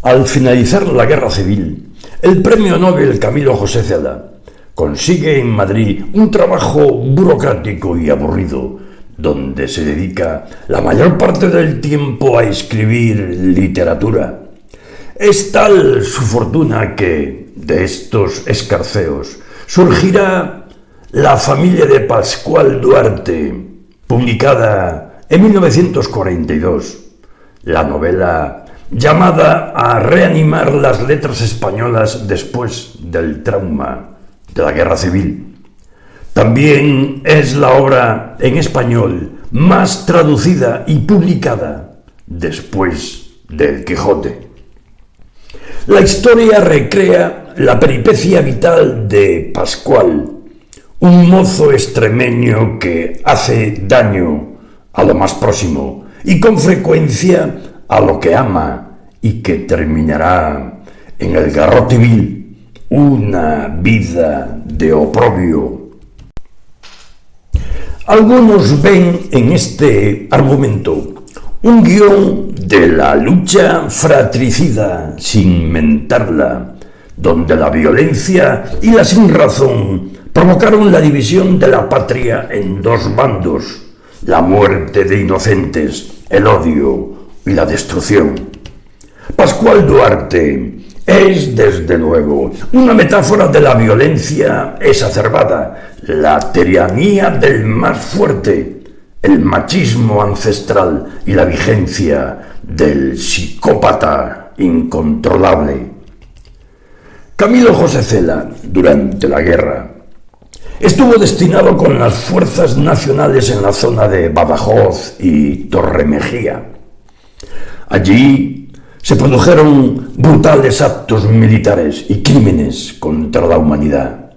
Al finalizar la Guerra Civil, el premio Nobel Camilo José Cela consigue en Madrid un trabajo burocrático y aburrido, donde se dedica la mayor parte del tiempo a escribir literatura. Es tal su fortuna que, de estos escarceos, surgirá La familia de Pascual Duarte, publicada en 1942, la novela llamada a reanimar las letras españolas después del trauma de la Guerra Civil. También es la obra en español más traducida y publicada después del Quijote. La historia recrea la peripecia vital de Pascual, un mozo extremeño que hace daño a lo más próximo y con frecuencia a lo que ama y que terminará en el garrote vil, una vida de oprobio. Algunos ven en este argumento un guión de la lucha fratricida sin mentarla, donde la violencia y la sinrazón provocaron la división de la patria en dos bandos, la muerte de inocentes, el odio y la destrucción. Pascual Duarte es, desde luego, una metáfora de la violencia exacerbada, la tiranía del más fuerte, el machismo ancestral y la vigencia del psicópata incontrolable. Camilo José Cela, durante la guerra, estuvo destinado con las fuerzas nacionales en la zona de Badajoz y Torremejía. Allí se produjeron brutales actos militares y crímenes contra la humanidad.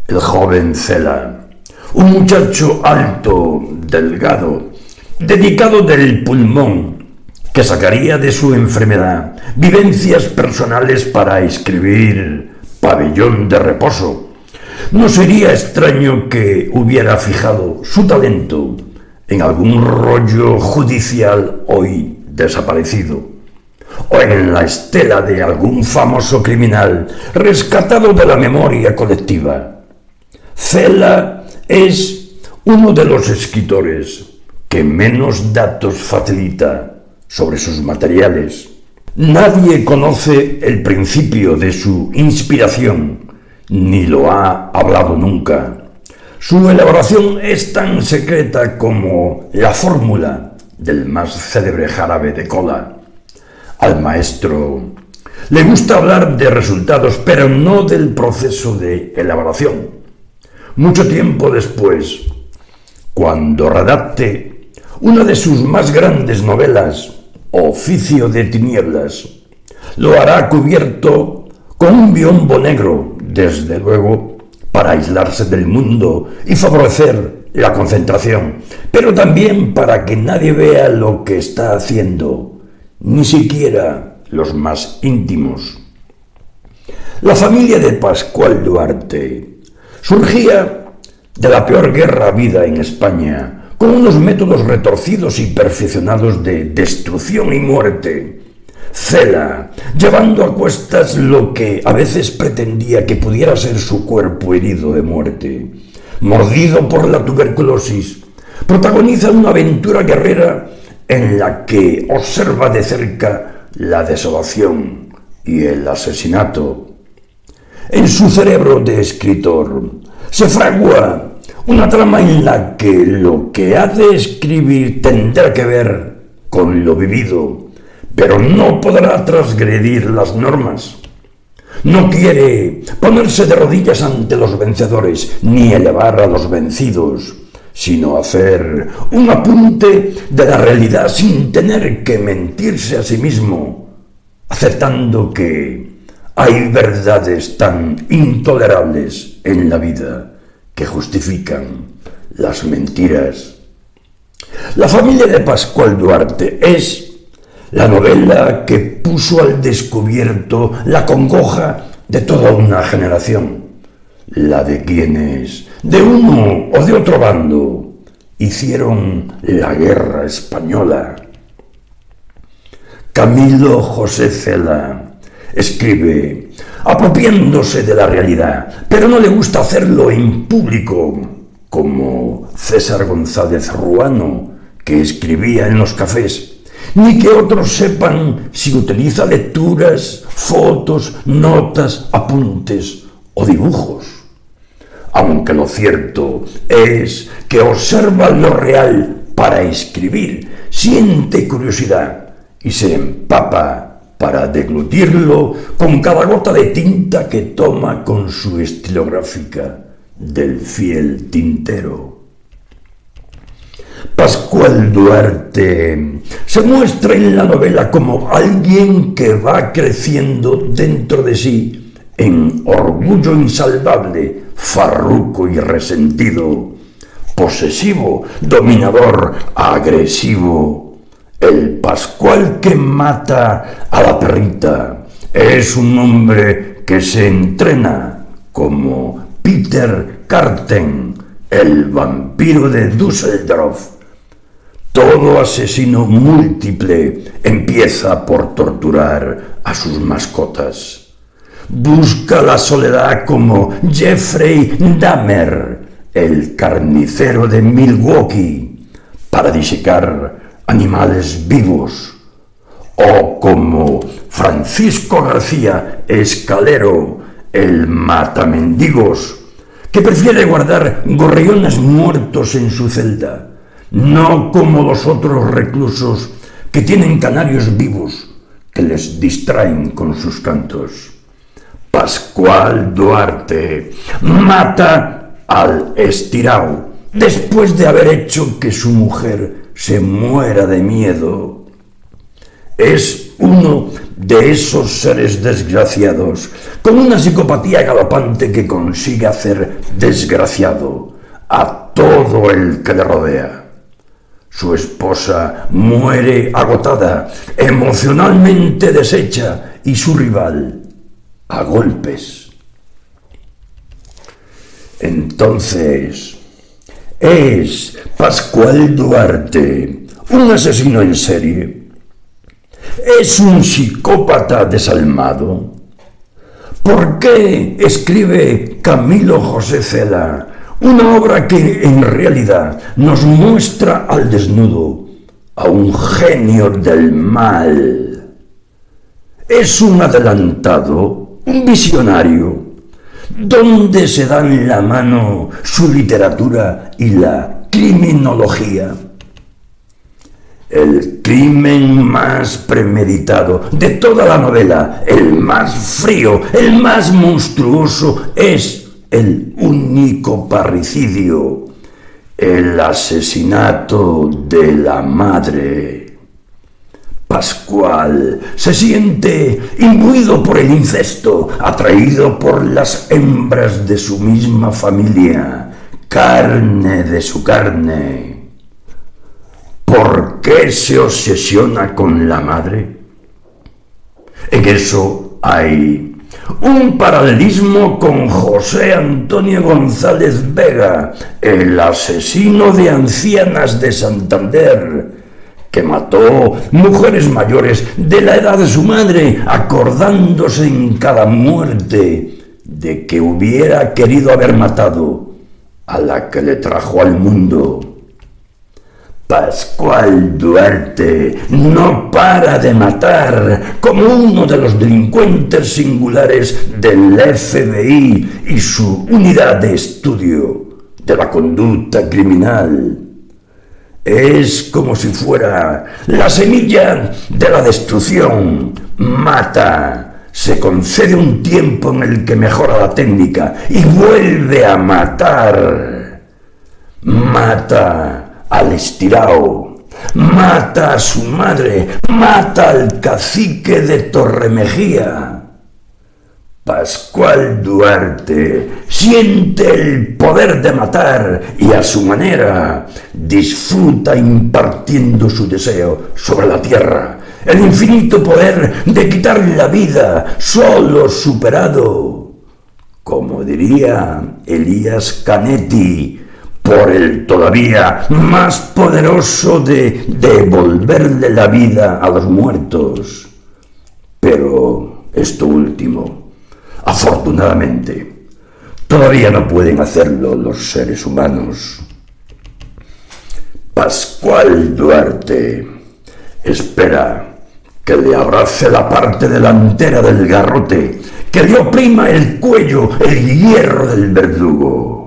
El joven Cela, un muchacho alto, delgado, dedicado del pulmón, que sacaría de su enfermedad vivencias personales para escribir Pabellón de Reposo, no sería extraño que hubiera fijado su talento en algún rollo judicial hoy desaparecido, o en la estela de algún famoso criminal rescatado de la memoria colectiva. Cela es uno de los escritores que menos datos facilita sobre sus materiales. Nadie conoce el principio de su inspiración, ni lo ha hablado nunca. Su elaboración es tan secreta como la fórmula del más célebre jarabe de cola. Al maestro le gusta hablar de resultados, pero no del proceso de elaboración. Mucho tiempo después, cuando redacte una de sus más grandes novelas, Oficio de Tinieblas, lo hará cubierto con un biombo negro, desde luego, para aislarse del mundo y favorecer la concentración, pero también para que nadie vea lo que está haciendo, ni siquiera los más íntimos. La familia de Pascual Duarte surgía de la peor guerra habida en España, con unos métodos retorcidos y perfeccionados de destrucción y muerte. Cela, llevando a cuestas lo que a veces pretendía que pudiera ser su cuerpo herido de muerte, mordido por la tuberculosis, protagoniza una aventura guerrera en la que observa de cerca la desolación y el asesinato. En su cerebro de escritor se fragua una trama en la que lo que ha de escribir tendrá que ver con lo vivido, pero no podrá transgredir las normas. No quiere ponerse de rodillas ante los vencedores, ni elevar a los vencidos, sino hacer un apunte de la realidad sin tener que mentirse a sí mismo, aceptando que hay verdades tan intolerables en la vida que justifican las mentiras. La familia de Pascual Duarte es la novela que puso al descubierto la congoja de toda una generación, la de quienes, de uno o de otro bando, hicieron la guerra española. Camilo José Cela escribe apropiándose de la realidad, pero no le gusta hacerlo en público, como César González Ruano, que escribía en los cafés, ni que otros sepan si utiliza lecturas, fotos, notas, apuntes o dibujos. Aunque lo cierto es que observa lo real para escribir, siente curiosidad y se empapa para deglutirlo con cada gota de tinta que toma con su estilográfica del fiel tintero. Pascual Duarte se muestra en la novela como alguien que va creciendo dentro de sí en orgullo insalvable, farruco y resentido, posesivo, dominador, agresivo. El Pascual que mata a la perrita es un hombre que se entrena como Peter Karten, el vampiro de Düsseldorf. Todo asesino múltiple empieza por torturar a sus mascotas. Busca la soledad como Jeffrey Dahmer, el carnicero de Milwaukee, para disecar animales vivos, o como Francisco García Escalero, el matamendigos, que prefiere guardar gorriones muertos en su celda, no como los otros reclusos que tienen canarios vivos que les distraen con sus cantos. Pascual Duarte mata al estirao después de haber hecho que su mujer se muera de miedo. Es uno de esos seres desgraciados con una psicopatía galopante que consigue hacer desgraciado a todo el que le rodea. Su esposa muere agotada, emocionalmente deshecha, y su rival a golpes. Entonces, ¿es Pascual Duarte un asesino en serie? ¿Es un psicópata desalmado? ¿Por qué escribe Camilo José Cela una obra que en realidad nos muestra al desnudo a un genio del mal? Es un adelantado, un visionario. ¿Dónde se dan la mano su literatura y la criminología? El crimen más premeditado de toda la novela, el más frío, el más monstruoso, es el único parricidio, el asesinato de la madre. Pascual se siente imbuido por el incesto, atraído por las hembras de su misma familia, carne de su carne. ¿Por qué se obsesiona con la madre? En eso hay un paralelismo con José Antonio González Vega, el asesino de ancianas de Santander, que mató mujeres mayores de la edad de su madre, acordándose en cada muerte de que hubiera querido haber matado a la que le trajo al mundo. Pascual Duarte no para de matar como uno de los delincuentes singulares del FBI y su unidad de estudio de la conducta criminal. Es como si fuera la semilla de la destrucción. Mata, se concede un tiempo en el que mejora la técnica y vuelve a matar. Mata al estirao, mata a su madre, mata al cacique de Torremejía. Pascual Duarte siente el poder de matar y a su manera disfruta impartiendo su deseo sobre la tierra, el infinito poder de quitar la vida, solo superado, como diría Elías Canetti, por el todavía más poderoso de devolverle la vida a los muertos. Pero esto último, afortunadamente, todavía no pueden hacerlo los seres humanos. Pascual Duarte espera que le abrace la parte delantera del garrote, que le oprima el cuello el hierro del verdugo.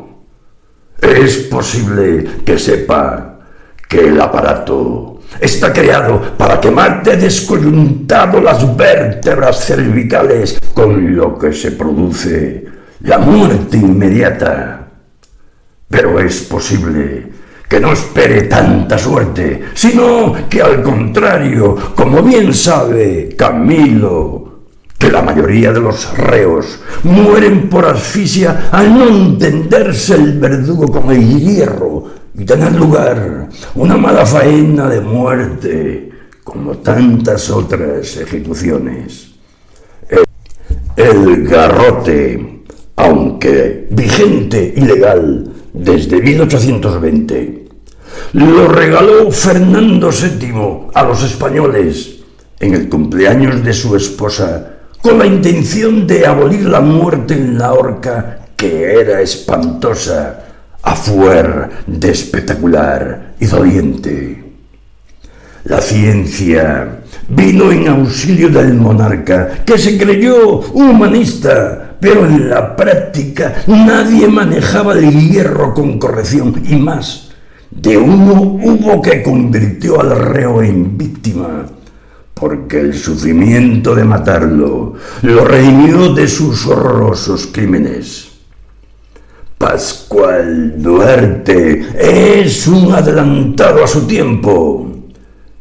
Es posible que sepa que el aparato está creado para quemarte descoyuntado las vértebras cervicales, con lo que se produce la muerte inmediata. Pero es posible que no espere tanta suerte, sino que al contrario, como bien sabe Camilo, que la mayoría de los reos mueren por asfixia al no entenderse el verdugo con el hierro y tener lugar una mala faena de muerte, como tantas otras ejecuciones. El garrote, aunque vigente y legal desde 1820, lo regaló Fernando VII a los españoles en el cumpleaños de su esposa, con la intención de abolir la muerte en la horca, que era espantosa, a fuer de espectacular y doliente. La ciencia vino en auxilio del monarca, que se creyó humanista, pero en la práctica nadie manejaba el hierro con corrección, y más de uno hubo que convirtió al reo en víctima, porque el sufrimiento de matarlo lo redimió de sus horrorosos crímenes. Pascual Duarte es un adelantado a su tiempo.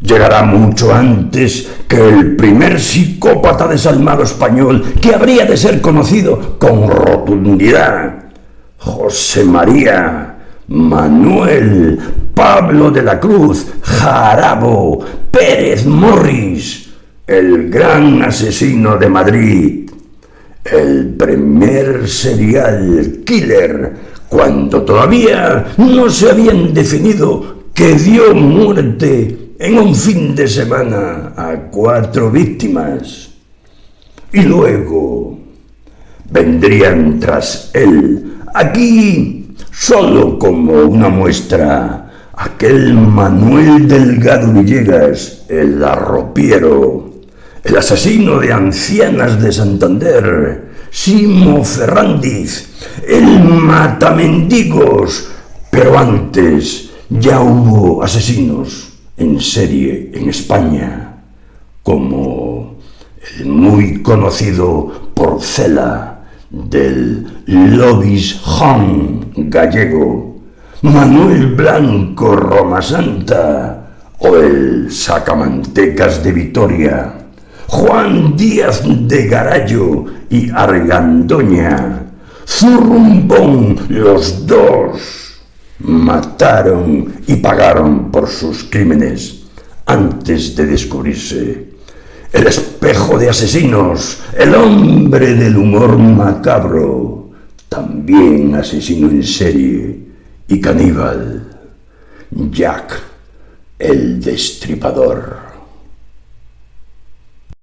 Llegará mucho antes que el primer psicópata desalmado español, que habría de ser conocido con rotundidad: José María, Manuel, Pablo de la Cruz, Jarabo, Pérez Morris, el gran asesino de Madrid, el primer serial killer, cuando todavía no se habían definido, que dio muerte en un fin de semana a 4 víctimas. Y luego vendrían tras él, aquí solo como una muestra, aquel Manuel Delgado Villegas, el arropiero, el asesino de ancianas de Santander, Simo Ferrandiz, el matamendigos. Pero antes ya hubo asesinos en serie en España, como el muy conocido Porcela del Lobis Home gallego, Manuel Blanco Romasanta, o el Sacamantecas de Vitoria, Juan Díaz de Garallo y Argandoña, Zurrumbón. Los dos mataron y pagaron por sus crímenes antes de descubrirse. El espejo de asesinos, el hombre del humor macabro, también asesino en serie y caníbal, Jack el Destripador.